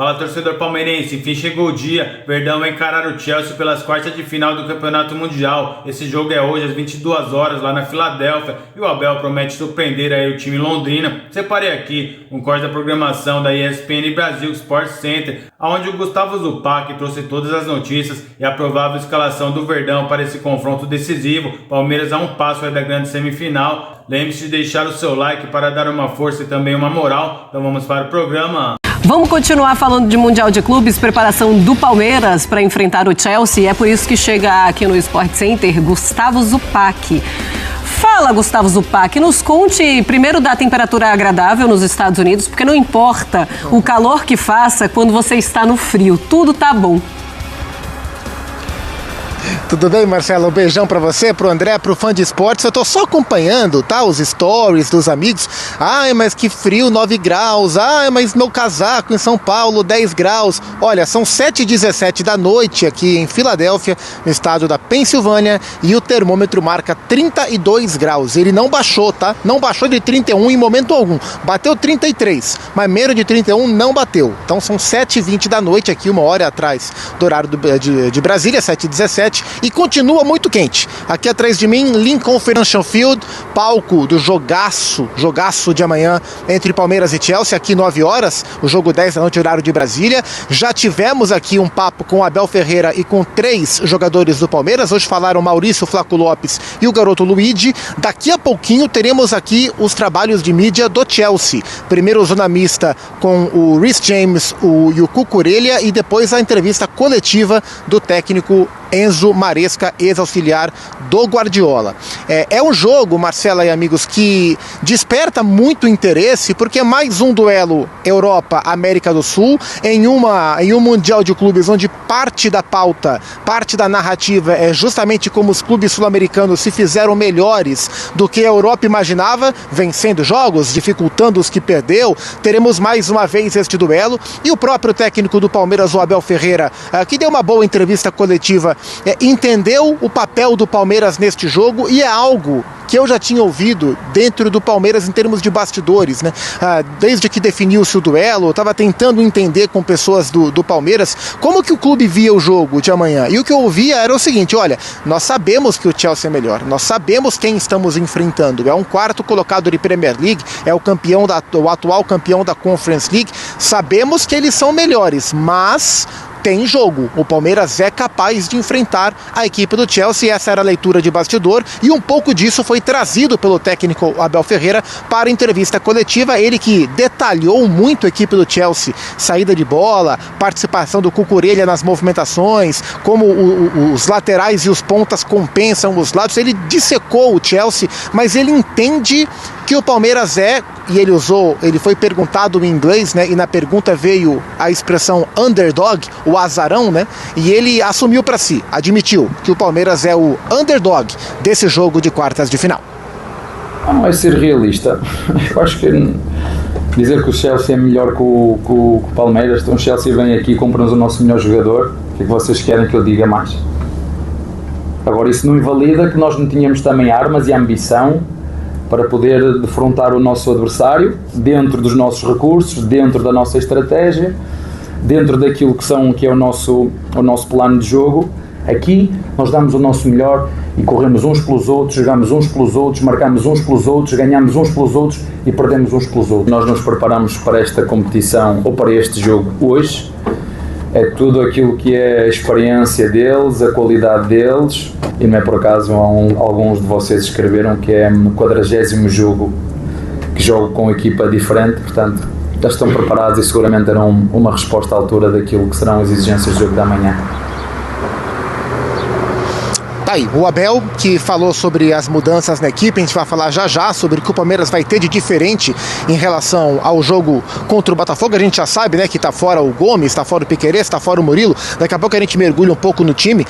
Fala, torcedor palmeirense, enfim chegou o dia, Verdão vai encarar o Chelsea pelas quartas de final do Campeonato Mundial. Esse jogo é hoje às 22 horas lá na Filadélfia e o Abel promete surpreender aí o time londrina. Separei aqui um corte da programação da ESPN Brasil Sports Center, onde o Gustavo Zupac trouxe todas as notícias e a provável escalação do Verdão para esse confronto decisivo. Palmeiras a um passo aí da grande semifinal. Lembre-se de deixar o seu like para dar uma força e também uma moral. Então vamos para o programa. Vamos continuar falando de Mundial de Clubes, preparação do Palmeiras para enfrentar o Chelsea. É por isso que chega aqui no Sport Center Gustavo Zupac. Fala, Gustavo Zupac, nos conte primeiro da temperatura agradável nos Estados Unidos, porque não importa o calor que faça quando você está no frio, tudo tá bom. Tudo bem, Marcelo? Um beijão pra você, pro André, pro fã de esportes. Eu tô só acompanhando, tá? Os stories dos amigos. Ai, mas que frio, 9 graus. Ai, mas meu casaco em São Paulo, 10 graus. Olha, são 7h17 da noite aqui em Filadélfia, no estado da Pensilvânia, e o termômetro marca 32 graus. Ele não baixou, tá? Não baixou de 31 em momento algum. Bateu 33, mas menos de 31 não bateu. Então são 7h20 da noite aqui, uma hora atrás do horário de Brasília, 7h17. E continua muito quente. Aqui atrás de mim, Lincoln Financial Field, palco do jogaço de amanhã entre Palmeiras e Chelsea, aqui 9 horas, o jogo 10 da noite, horário de Brasília. Já tivemos aqui um papo com o Abel Ferreira e com 3 jogadores do Palmeiras. Hoje falaram Maurício Flaco Lopes e o garoto Luigi. Daqui a pouquinho teremos aqui os trabalhos de mídia do Chelsea. Primeiro o zona mista com o Reece James e o Cucurella, e depois a entrevista coletiva do técnico Enzo Maresca, ex-auxiliar do Guardiola. É um jogo, Marcela e amigos, que desperta muito interesse, porque é mais um duelo Europa-América do Sul, em um Mundial de Clubes onde parte da pauta, parte da narrativa é justamente como os clubes sul-americanos se fizeram melhores do que a Europa imaginava, vencendo jogos, dificultando os que perdeu. Teremos mais uma vez este duelo, e o próprio técnico do Palmeiras, o Abel Ferreira, que deu uma boa entrevista coletiva, entendeu o papel do Palmeiras neste jogo, e é algo que eu já tinha ouvido dentro do Palmeiras em termos de bastidores, né? Desde que definiu-se o duelo, eu estava tentando entender com pessoas do Palmeiras como que o clube via o jogo de amanhã. E o que eu ouvia era o seguinte: olha, nós sabemos que o Chelsea é melhor, nós sabemos quem estamos enfrentando, é um quarto colocado de Premier League, é o atual campeão da Conference League, sabemos que eles são melhores, mas tem jogo. O Palmeiras é capaz de enfrentar a equipe do Chelsea. Essa era a leitura de bastidor, e um pouco disso foi trazido pelo técnico Abel Ferreira para a entrevista coletiva. Ele que detalhou muito a equipe do Chelsea, saída de bola, participação do Cucurella nas movimentações, como os laterais e os pontas compensam os lados. Ele dissecou o Chelsea, mas ele entende que o Palmeiras e ele foi perguntado em inglês, né, e na pergunta veio a expressão underdog, o azarão, né, e ele assumiu para si, admitiu que o Palmeiras é o underdog desse jogo de quartas de final. Não é ser realista. Eu acho que dizer que o Chelsea é melhor que o Palmeiras, então o Chelsea vem aqui e compra-nos o nosso melhor jogador. O que é que vocês querem que eu diga mais? Agora, isso não invalida que nós não tínhamos também armas e ambição para poder defrontar o nosso adversário dentro dos nossos recursos, dentro da nossa estratégia, dentro daquilo que é o nosso plano de jogo. Aqui nós damos o nosso melhor e corremos uns pelos outros, jogamos uns pelos outros, marcamos uns pelos outros, ganhamos uns pelos outros e perdemos uns pelos outros. Nós nos preparamos para esta competição ou para este jogo hoje. É tudo aquilo que é a experiência deles, a qualidade deles, e não é por acaso alguns de vocês escreveram que é no 40º jogo que jogo com equipa diferente, portanto já estão preparados e seguramente terão uma resposta à altura daquilo que serão as exigências do jogo da manhã. Aí, o Abel, que falou sobre as mudanças na equipe, a gente vai falar já sobre o que o Palmeiras vai ter de diferente em relação ao jogo contra o Botafogo. A gente já sabe, né, que tá fora o Gomes, tá fora o Piquerez, tá fora o Murilo. Daqui a pouco a gente mergulha um pouco no time.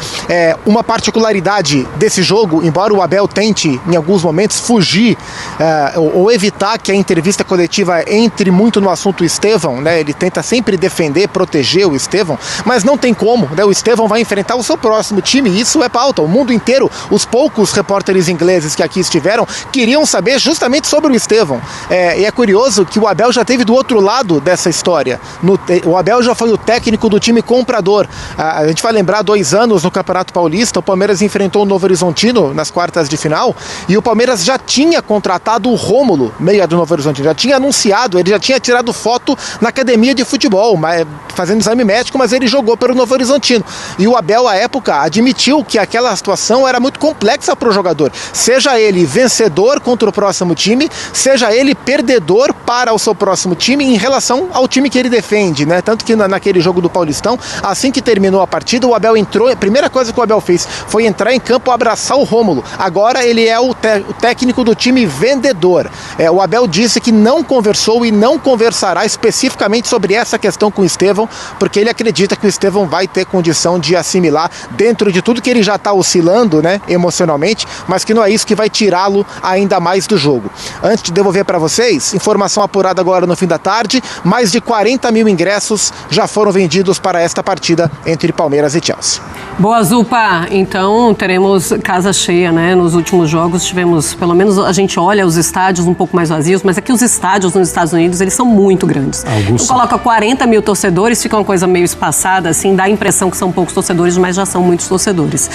Uma particularidade desse jogo, embora o Abel tente em alguns momentos fugir ou evitar que a entrevista coletiva entre muito no assunto Estevão, né, ele tenta sempre defender, proteger o Estevão, mas não tem como, né, o Estevão vai enfrentar o seu próximo time, e isso é pauta. O mundo mundo inteiro, os poucos repórteres ingleses que aqui estiveram, queriam saber justamente sobre o Estevão. E é curioso que o Abel já teve do outro lado dessa história. O Abel já foi o técnico do time comprador. A gente vai lembrar 2 anos no Campeonato Paulista, o Palmeiras enfrentou o Novo Horizontino nas quartas de final, e o Palmeiras já tinha contratado o Rômulo, meia do Novo Horizontino, já tinha anunciado, ele já tinha tirado foto na academia de futebol, fazendo exame médico, mas ele jogou pelo Novo Horizontino. E o Abel, à época, admitiu que aquela situação era muito complexa para o jogador. Seja ele vencedor contra o próximo time, seja ele perdedor para o seu próximo time em relação ao time que ele defende, né? Tanto que naquele jogo do Paulistão, assim que terminou a partida, o Abel entrou, a primeira coisa que o Abel fez foi entrar em campo, abraçar o Rômulo. Agora ele é o técnico do time vendedor. O Abel disse que não conversou e não conversará especificamente sobre essa questão com o Estevão, porque ele acredita que o Estevão vai ter condição de assimilar dentro de tudo que ele já está oscilando, né, emocionalmente, mas que não é isso que vai tirá-lo ainda mais do jogo. Antes de devolver para vocês, informação apurada agora no fim da tarde, mais de 40 mil ingressos já foram vendidos para esta partida entre Palmeiras e Chelsea. Boa, Zupa. Então teremos casa cheia, né? Nos últimos jogos tivemos, pelo menos a gente olha os estádios um pouco mais vazios, mas aqui os estádios nos Estados Unidos, eles são muito grandes. Então, coloca 40 mil torcedores, fica uma coisa meio espaçada, assim, dá a impressão que são poucos torcedores, mas já são muitos torcedores.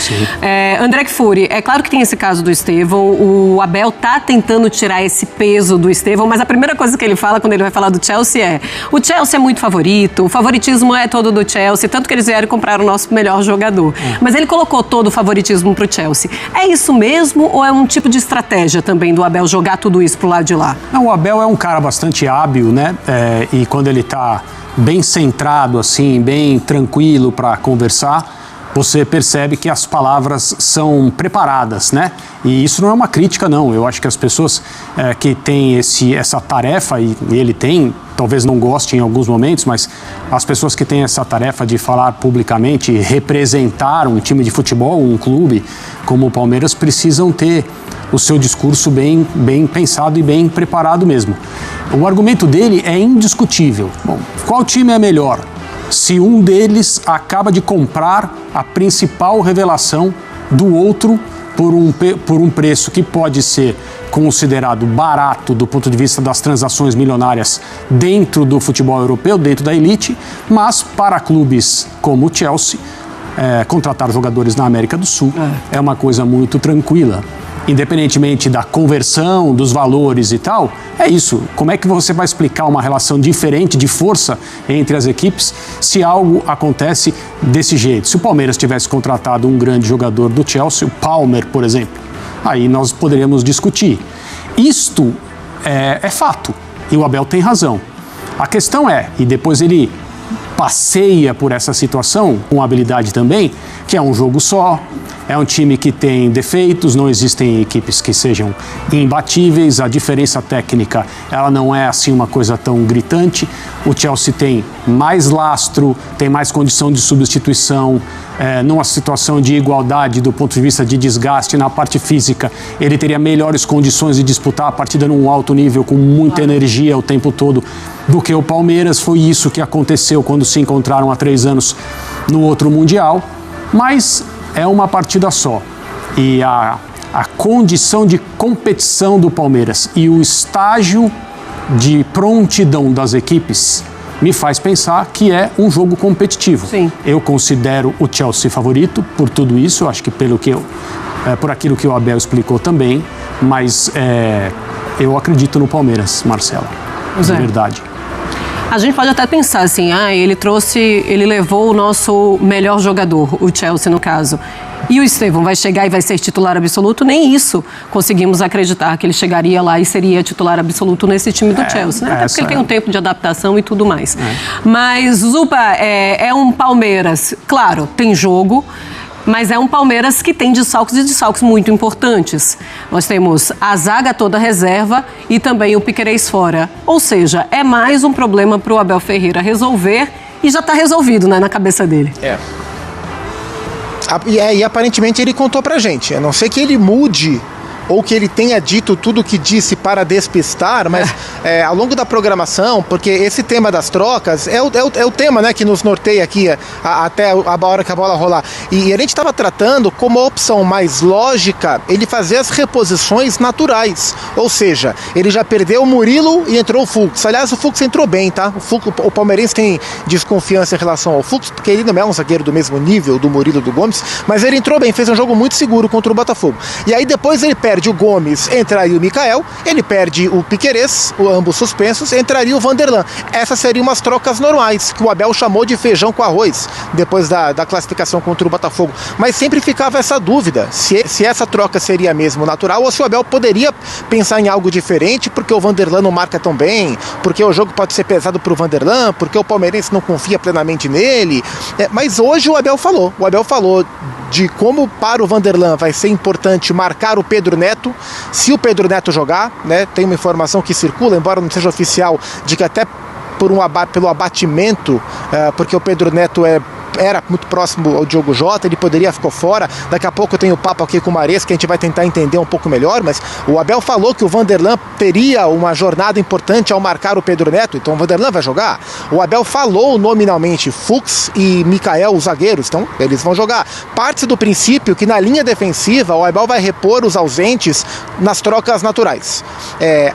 André Kfouri, é claro que tem esse caso do Estevão, o Abel tá tentando tirar esse peso do Estevão, mas a primeira coisa que ele fala quando ele vai falar do Chelsea é: o Chelsea é muito favorito, o favoritismo é todo do Chelsea, tanto que eles vieram comprar o nosso melhor jogador. Mas ele colocou todo o favoritismo pro Chelsea. É isso mesmo ou é um tipo de estratégia também do Abel jogar tudo isso pro lado de lá? Não, o Abel é um cara bastante hábil, né? E quando ele tá bem centrado, assim, bem tranquilo para conversar, você percebe que as palavras são preparadas, né? E isso não é uma crítica, não. Eu acho que as pessoas que têm essa tarefa, e ele tem, talvez não goste em alguns momentos, mas as pessoas que têm essa tarefa de falar publicamente, representar um time de futebol, um clube como o Palmeiras, precisam ter o seu discurso bem pensado e bem preparado mesmo. O argumento dele é indiscutível. Bom, qual time é melhor? Se um deles acaba de comprar a principal revelação do outro por um preço que pode ser considerado barato do ponto de vista das transações milionárias dentro do futebol europeu, dentro da elite, mas para clubes como o Chelsea, contratar jogadores na América do Sul é uma coisa muito tranquila. Independentemente da conversão, dos valores e tal, é isso. Como é que você vai explicar uma relação diferente de força entre as equipes se algo acontece desse jeito? Se o Palmeiras tivesse contratado um grande jogador do Chelsea, o Palmer, por exemplo, aí nós poderíamos discutir. Isto é fato, e o Abel tem razão. A questão e depois ele passeia por essa situação com habilidade também, que é um jogo só, é um time que tem defeitos, não existem equipes que sejam imbatíveis, a diferença técnica ela não é assim uma coisa tão gritante, o Chelsea tem mais lastro, tem mais condição de substituição, numa situação de igualdade do ponto de vista de desgaste na parte física, ele teria melhores condições de disputar a partida num alto nível com muita energia o tempo todo do que o Palmeiras. Foi isso que aconteceu quando se encontraram há 3 anos no outro Mundial, mas é uma partida só. E a condição de competição do Palmeiras e o estágio de prontidão das equipes me faz pensar que é um jogo competitivo. Sim. Eu considero o Chelsea favorito por tudo isso, eu acho que por aquilo que o Abel explicou também, mas eu acredito no Palmeiras, Marcela, de verdade. A gente pode até pensar assim, ele levou o nosso melhor jogador, o Chelsea no caso. E o Estevão vai chegar e vai ser titular absoluto? Nem isso conseguimos acreditar que ele chegaria lá e seria titular absoluto nesse time do Chelsea, né? Até porque ele tem um tempo de adaptação e tudo mais. Mas, Zupa, é um Palmeiras, claro, tem jogo, mas é um Palmeiras que tem desfalques muito importantes. Nós temos a zaga toda reserva e também o Piquerez fora. Ou seja, é mais um problema para o Abel Ferreira resolver e já está resolvido, né, na cabeça dele. E aparentemente ele contou pra gente, a não ser que ele mude ou que ele tenha dito tudo o que disse para despistar, mas ao longo da programação, porque esse tema das trocas é o tema, né, que nos norteia aqui até a hora que a bola rolar. E a gente estava tratando como a opção mais lógica ele fazer as reposições naturais. Ou seja, ele já perdeu o Murilo e entrou o Fux. Aliás, o Fux entrou bem, tá? O palmeirense tem desconfiança em relação ao Fux, porque ele não é um zagueiro do mesmo nível do Murilo, do Gomes, mas ele entrou bem, fez um jogo muito seguro contra o Botafogo. E aí depois ele perde o Gomes, entraria o Mikael, ele perde o Piquerez, ambos suspensos, entraria o Vanderlan. Essas seriam umas trocas normais, que o Abel chamou de feijão com arroz, depois da classificação contra o Botafogo. Mas sempre ficava essa dúvida, se essa troca seria mesmo natural, ou se o Abel poderia pensar em algo diferente, porque o Vanderlan não marca tão bem, porque o jogo pode ser pesado para o Vanderlan, porque o palmeirense não confia plenamente nele. Mas hoje o Abel falou de como para o Vanderlan vai ser importante marcar o Pedro Neto, se o Pedro Neto jogar, né? Tem uma informação que circula, embora não seja oficial, de que até pelo abatimento, porque o Pedro Neto era muito próximo ao Diogo Jota, ele poderia ficar fora. Daqui a pouco eu tenho o papo aqui com o Mares, que a gente vai tentar entender um pouco melhor, mas o Abel falou que o Vanderlan teria uma jornada importante ao marcar o Pedro Neto, então o Vanderlan vai jogar. O Abel falou nominalmente Fux e Mikael, os zagueiros, então eles vão jogar. Parte do princípio que na linha defensiva o Abel vai repor os ausentes nas trocas naturais.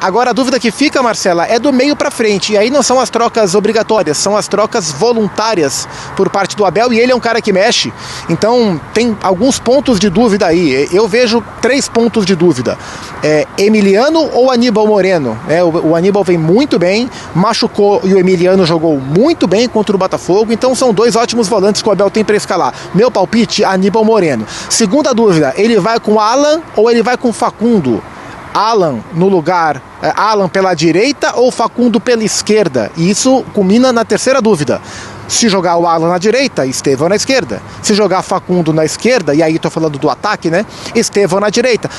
Agora a dúvida que fica, Marcela, é do meio para frente, e aí não são as trocas obrigatórias, são as trocas voluntárias por parte do Abel, e ele é um cara que mexe, então tem alguns pontos de dúvida aí. Eu vejo 3 pontos de dúvida: Emiliano ou Aníbal Moreno? O Aníbal vem muito bem, machucou, e o Emiliano jogou muito bem contra o Botafogo, então são 2 ótimos volantes que o Abel tem para escalar. Meu palpite, Aníbal Moreno. Segunda dúvida, ele vai com Alan ou ele vai com Facundo? Alan no lugar, Alan pela direita ou Facundo pela esquerda? E isso culmina na terceira dúvida. Se jogar o Alan na direita, Estevão na esquerda. Se jogar Facundo na esquerda, e aí estou falando do ataque, né? Estevão na direita.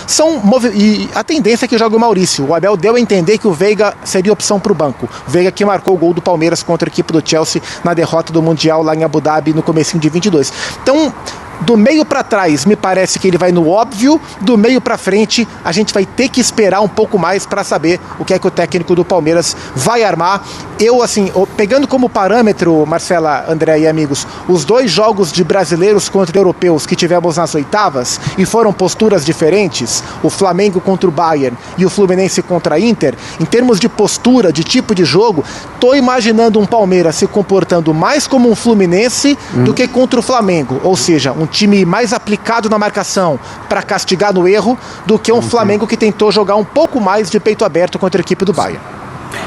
E a tendência é que joga o Maurício. O Abel deu a entender que o Veiga seria opção para o banco. O Veiga que marcou o gol do Palmeiras contra a equipe do Chelsea na derrota do Mundial lá em Abu Dhabi no comecinho de 22. Então, do meio para trás, me parece que ele vai no óbvio. Do meio para frente, a gente vai ter que esperar um pouco mais para saber o que é que o técnico do Palmeiras vai armar. Eu, assim, pegando como parâmetro, Marcela, André e amigos, os 2 jogos de brasileiros contra europeus que tivemos nas oitavas, e foram posturas diferentes, o Flamengo contra o Bayern e o Fluminense contra a Inter, em termos de postura, de tipo de jogo, tô imaginando um Palmeiras se comportando mais como um Fluminense do que contra o Flamengo, ou seja, um time mais aplicado na marcação para castigar no erro do que um Flamengo que tentou jogar um pouco mais de peito aberto contra a equipe do Bayern.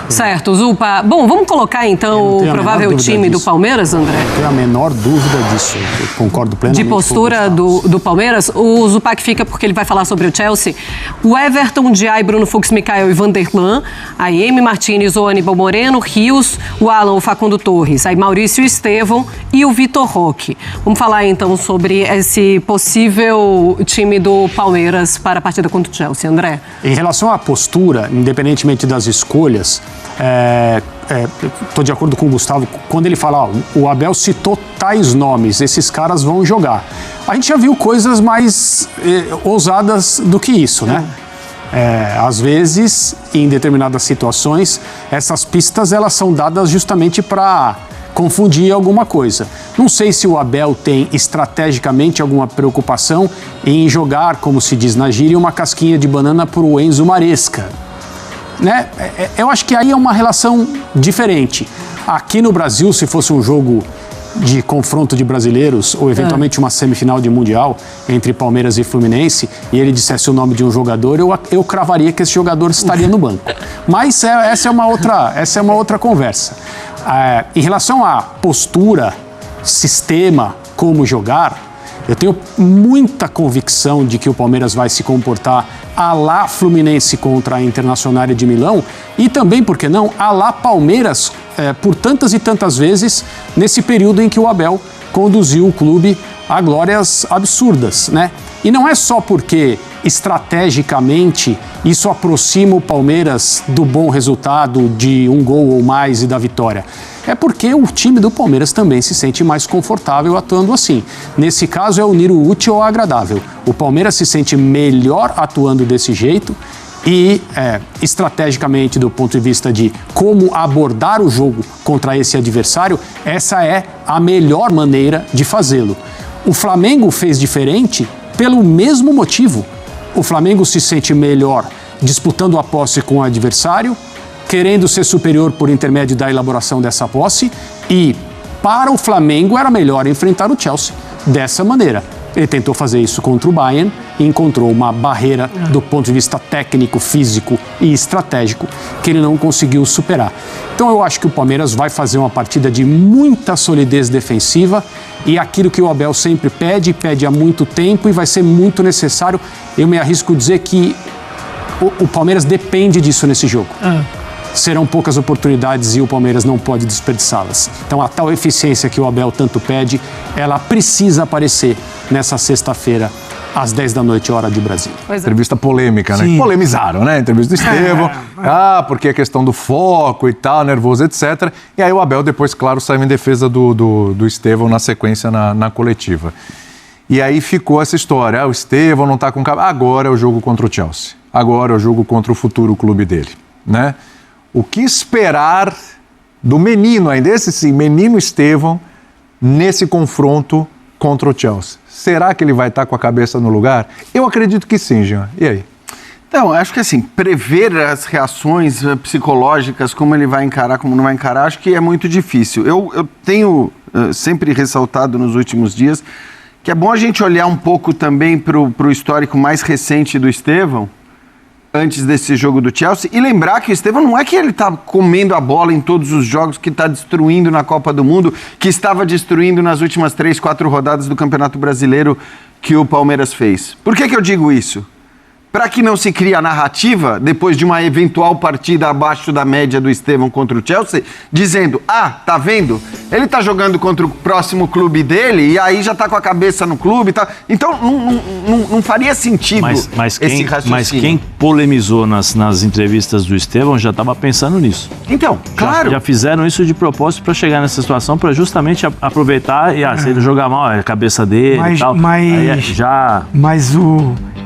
Certo, Zupa. Bom, vamos colocar então o provável time do Palmeiras, André? Não tenho a menor dúvida disso. Eu concordo plenamente. De postura do Palmeiras, o Zupac fica porque ele vai falar sobre o Chelsea. O Everton, Diay, Bruno Fux, Mikael e Vanderlan. Aí Emi Martínez ou Aníbal Moreno, Rios, o Alan, o Facundo Torres. Aí Maurício Estevão e o Vitor Roque. Vamos falar então sobre esse possível time do Palmeiras para a partida contra o Chelsea, André. Em relação à postura, independentemente das escolhas, estou de acordo com o Gustavo quando ele fala, o Abel citou tais nomes, esses caras vão jogar. A gente já viu coisas mais ousadas do que isso, né? Às vezes, em determinadas situações, essas pistas elas são dadas justamente para confundir alguma coisa. Não sei se o Abel tem estrategicamente alguma preocupação em jogar, como se diz na gíria, uma casquinha de banana para o Enzo Maresca. Né? Eu acho que aí é uma relação diferente. Aqui no Brasil, se fosse um jogo de confronto de brasileiros ou eventualmente uma semifinal de Mundial entre Palmeiras e Fluminense e ele dissesse o nome de um jogador, eu cravaria que esse jogador estaria no banco. Mas essa é uma outra conversa. Em relação à postura, sistema, como jogar, eu tenho muita convicção de que o Palmeiras vai se comportar à la Fluminense contra a Internacional de Milão e também, por que não, à la Palmeiras por tantas e tantas vezes nesse período em que o Abel conduziu o clube a glórias absurdas, né? E não é só porque estrategicamente isso aproxima o Palmeiras do bom resultado, de um gol ou mais e da vitória? É porque o time do Palmeiras também se sente mais confortável atuando assim. Nesse caso é unir o útil ao agradável. O Palmeiras se sente melhor atuando desse jeito e, estrategicamente, do ponto de vista de como abordar o jogo contra esse adversário, essa é a melhor maneira de fazê-lo. O Flamengo fez diferente pelo mesmo motivo. O Flamengo se sente melhor disputando a posse com o adversário, querendo ser superior por intermédio da elaboração dessa posse, e para o Flamengo era melhor enfrentar o Chelsea dessa maneira. Ele tentou fazer isso contra o Bayern e encontrou uma barreira do ponto de vista técnico, físico e estratégico que ele não conseguiu superar. Então eu acho que o Palmeiras vai fazer uma partida de muita solidez defensiva e aquilo que o Abel sempre pede há muito tempo, e vai ser muito necessário. Eu me arrisco a dizer que o Palmeiras depende disso nesse jogo. Serão poucas oportunidades e o Palmeiras não pode desperdiçá-las. Então a tal eficiência que o Abel tanto pede, ela precisa aparecer nessa sexta-feira, às 10 da noite, hora de Brasília. Entrevista polêmica, né? Sim. Polemizaram, né? Entrevista do Estevão. Porque a questão do foco e tal, nervoso, etc. E aí o Abel depois, claro, saiu em defesa do Estevão na sequência na coletiva. E aí ficou essa história. O Estevão não tá com... Agora é o jogo contra o Chelsea. Agora é o jogo contra o futuro clube dele, né? O que esperar do menino ainda, esse sim, menino Estevão, nesse confronto contra o Chelsea? Será que ele vai estar com a cabeça no lugar? Eu acredito que sim, Jean. E aí? Então, acho que assim, prever as reações psicológicas, como ele vai encarar, como não vai encarar, acho que é muito difícil. Eu tenho sempre ressaltado nos últimos dias que é bom a gente olhar um pouco também para o histórico mais recente do Estevão, antes desse jogo do Chelsea, e lembrar que o Estevão não é que ele está comendo a bola em todos os jogos, que está destruindo na Copa do Mundo, que estava destruindo nas últimas 3, 4 rodadas do Campeonato Brasileiro que o Palmeiras fez. Por que eu digo isso? Para que não se crie a narrativa, depois de uma eventual partida abaixo da média do Estevão contra o Chelsea, dizendo, tá vendo? Ele tá jogando contra o próximo clube dele e aí já tá com a cabeça no clube e tal. Então, não faria sentido esse raciocínio. Mas quem polemizou nas entrevistas do Estevão já estava pensando nisso. Então, claro. Já fizeram isso de propósito para chegar nessa situação, para justamente aproveitar e se ele jogar mal, é a cabeça dele e tal.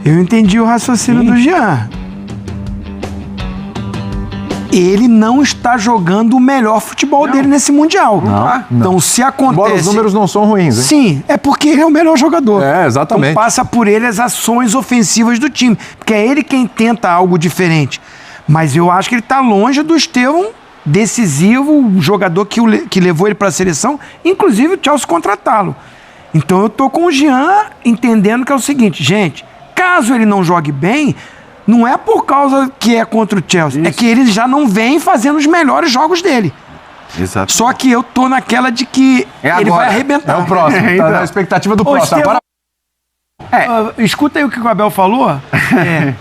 Eu entendi o raciocínio do Jean. Ele não está jogando o melhor futebol dele nesse Mundial. Não. Então, se acontece... Embora os números não são ruins, hein? Sim, é porque ele é o melhor jogador. Exatamente. Então, passa por ele as ações ofensivas do time. Porque é ele quem tenta algo diferente. Mas eu acho que ele está longe do Estevão, decisivo, um jogador que levou ele para a seleção, inclusive o Chelsea contratá-lo. Então, eu estou com o Jean entendendo que é o seguinte, gente... Caso ele não jogue bem, não é por causa que é contra o Chelsea, é que ele já não vem fazendo os melhores jogos dele. Exato. Só que eu tô naquela de que ele vai arrebentar. É o próximo, tá na expectativa do próximo. Estevão, escuta aí o que o Abel falou.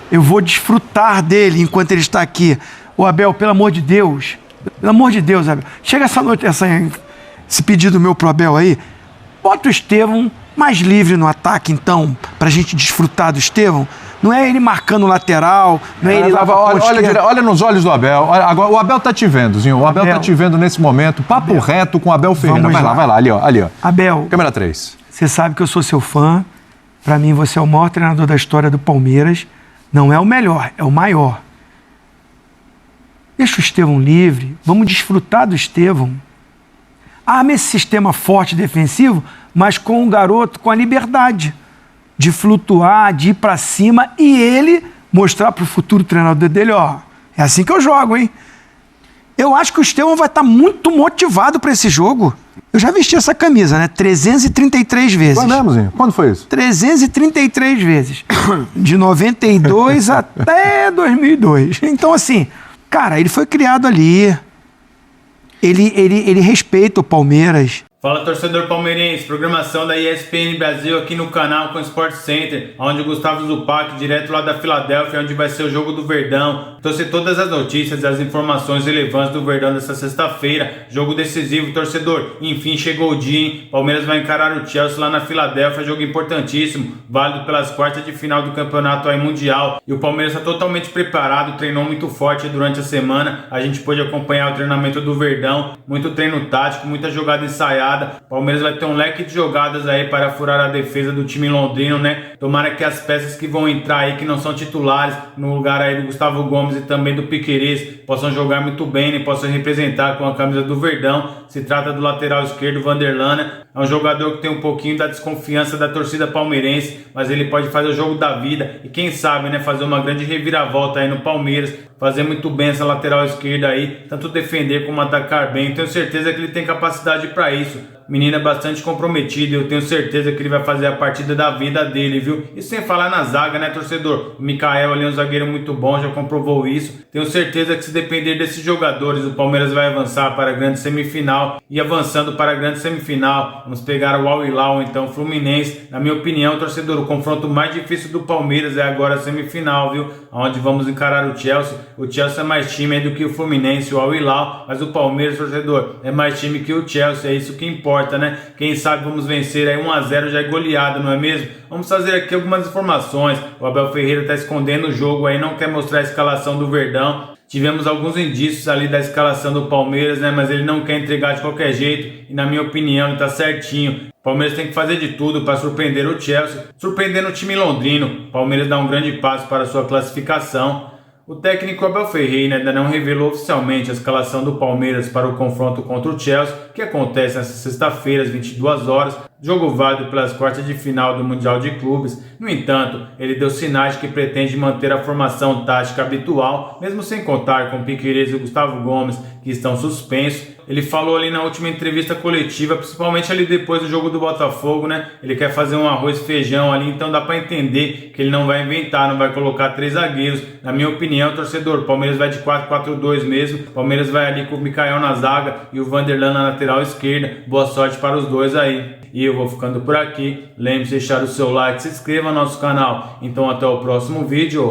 Eu vou desfrutar dele enquanto ele está aqui. Ô Abel, pelo amor de Deus, Abel, chega essa noite, esse pedido meu pro Abel aí, bota o Estevão mais livre no ataque, então, pra gente desfrutar do Estevão. Não é ele marcando o lateral, não é ele lá... Olha nos olhos do Abel. Agora, o Abel tá te vendo, Zinho. O Abel tá te vendo nesse momento. Papo reto com o Abel Ferreira. Vai lá. Ali, ó. Abel. Câmera 3. Você sabe que eu sou seu fã. Pra mim, você é o maior treinador da história do Palmeiras. Não é o melhor, é o maior. Deixa o Estevão livre. Vamos desfrutar do Estevão. Arma esse sistema forte defensivo, mas com o garoto com a liberdade de flutuar, de ir pra cima e ele mostrar pro futuro treinador dele, é assim que eu jogo, hein? Eu acho que o Estevão vai estar muito motivado para esse jogo. Eu já vesti essa camisa, né? 333 vezes. Quando foi isso? 333 vezes. De 92 até 2002. Então, assim, cara, ele foi criado ali. Ele respeita o Palmeiras. Fala, torcedor palmeirense, programação da ESPN Brasil aqui no canal com o Sport Center, onde o Gustavo Zupac, direto lá da Filadélfia, onde vai ser o jogo do Verdão. Trouxe todas as notícias e as informações relevantes do Verdão dessa sexta-feira. Jogo decisivo, torcedor. Enfim, chegou o dia, hein? Palmeiras vai encarar o Chelsea lá na Filadélfia, jogo importantíssimo, válido pelas quartas de final do campeonato aí mundial. E o Palmeiras está totalmente preparado, treinou muito forte durante a semana. A gente pôde acompanhar o treinamento do Verdão, muito treino tático, muita jogada ensaiada. Palmeiras vai ter um leque de jogadas aí para furar a defesa do time londrino, né? Tomara que as peças que vão entrar aí, que não são titulares, no lugar aí do Gustavo Gomes e também do Piquerez, possam jogar muito bem, né? Possam representar com a camisa do Verdão. Se trata do lateral esquerdo, Vanderlana. É um jogador que tem um pouquinho da desconfiança da torcida palmeirense, mas ele pode fazer o jogo da vida e quem sabe, né, fazer uma grande reviravolta aí no Palmeiras, fazer muito bem essa lateral esquerda aí, tanto defender como atacar bem. Tenho certeza que ele tem capacidade para isso. Menino é bastante comprometido, eu tenho certeza que ele vai fazer a partida da vida dele, viu? E sem falar na zaga, né, torcedor? O Mikael ali é um zagueiro muito bom, já comprovou isso. Tenho certeza que se depender desses jogadores, o Palmeiras vai avançar para a grande semifinal. E avançando para a grande semifinal, vamos pegar o Al Hilal, então o Fluminense. Na minha opinião, torcedor, o confronto mais difícil do Palmeiras é agora a semifinal, viu? Onde vamos encarar o Chelsea. O Chelsea é mais time do que o Fluminense, o Al Hilal, mas o Palmeiras, torcedor, é mais time que o Chelsea, é isso que importa, né? Quem sabe vamos vencer aí 1-0, já é goleada, não é mesmo? Vamos fazer aqui algumas informações. O Abel Ferreira está escondendo o jogo aí, não quer mostrar a escalação do Verdão. Tivemos alguns indícios ali da escalação do Palmeiras, né? Mas ele não quer entregar de qualquer jeito e, na minha opinião, ele tá certinho. O Palmeiras tem que fazer de tudo para surpreender o Chelsea, surpreendendo o time londrino. O Palmeiras dá um grande passo para a sua classificação. O técnico Abel Ferreira ainda não revelou oficialmente a escalação do Palmeiras para o confronto contra o Chelsea, que acontece nesta sexta-feira às 22 horas, jogo válido pelas quartas de final do Mundial de Clubes. No entanto, ele deu sinais de que pretende manter a formação tática habitual, mesmo sem contar com Piquerez e Gustavo Gomes, que estão suspensos. Ele falou ali na última entrevista coletiva, principalmente ali depois do jogo do Botafogo, né? Ele quer fazer um arroz e feijão ali, então dá para entender que ele não vai inventar, não vai colocar 3 zagueiros. Na minha opinião, torcedor, o Palmeiras vai de 4-4-2 mesmo. O Palmeiras vai ali com o Mikael na zaga e o Vanderlan na lateral esquerda. Boa sorte para os dois aí. E eu vou ficando por aqui. Lembre-se de deixar o seu like, se inscreva no nosso canal. Então até o próximo vídeo.